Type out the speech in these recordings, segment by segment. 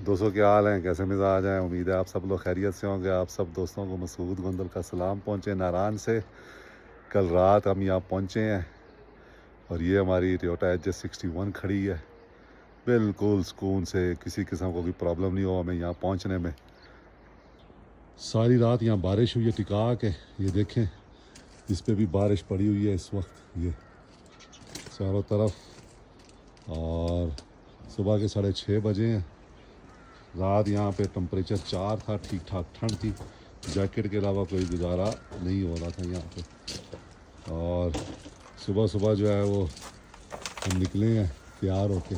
दोस्तों क्या हाल हैं, कैसे मिजाज हैं। उम्मीद है आप सब लोग खैरियत से होंगे। आप सब दोस्तों को मसूद गोंदल का सलाम पहुँचे नारायण से। कल रात हम यहाँ पहुँचे हैं और ये हमारी टोयोटा HJ61 खड़ी है बिल्कुल सुकून से। किसी किस्म को भी प्रॉब्लम नहीं हो हमें यहाँ पहुँचने में। सारी रात यहाँ बारिश हुई है टिका के, ये देखें इस पे भी बारिश पड़ी हुई है इस वक्त, ये चारों तरफ। और सुबह के 6:30 बजे हैं। रात यहाँ पे टेम्परेचर 4 था, ठीक ठाक ठंड थी। जैकेट के अलावा कोई गुजारा नहीं हो रहा था यहाँ पे। और सुबह सुबह जो है वो हम निकले हैं तैयार होके।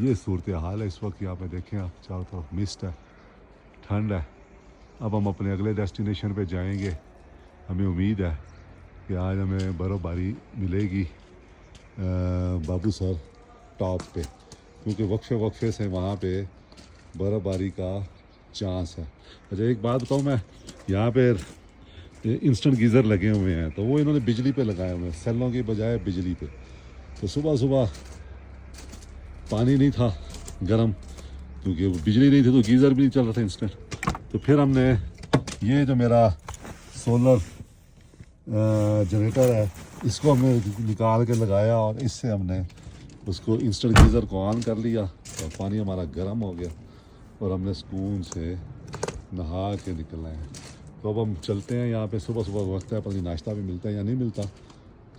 ये सूरत हाल है इस वक्त यहाँ पे, देखें आप चारों तरफ मिस्ट है, ठंड है। अब हम अपने अगले डेस्टिनेशन पे जाएंगे। हमें उम्मीद है कि आज हमें बर्फ़बारी मिलेगी बाबू सर टॉप पे, क्योंकि वक्फे वक्फे से वहाँ पे बर्फ़बारी का चांस है। अच्छा एक बात बताऊँ मैं, यहाँ पे इंस्टेंट गीज़र लगे हुए हैं, तो वो इन्होंने बिजली पे लगाए हुए हैं, सेलों की बजाय बिजली पे। तो सुबह सुबह पानी नहीं था गर्म, क्योंकि वो बिजली नहीं थी तो गीज़र भी नहीं चल रहा था इंस्टेंट। तो फिर हमने ये जो मेरा सोलर जनरेटर है इसको हमने निकाल के लगाया और इससे हमने उसको इंस्टेंट गीज़र को ऑन कर लिया और पानी हमारा गर्म हो गया और हमने सुकून से नहा के निकलना है। तो अब हम चलते हैं। यहाँ पे सुबह सुबह वक्त है, पर नाश्ता भी मिलता है या नहीं मिलता,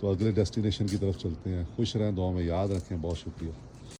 तो अगले डेस्टिनेशन की तरफ चलते हैं। खुश रहें, दुआ में याद रखें। बहुत शुक्रिया।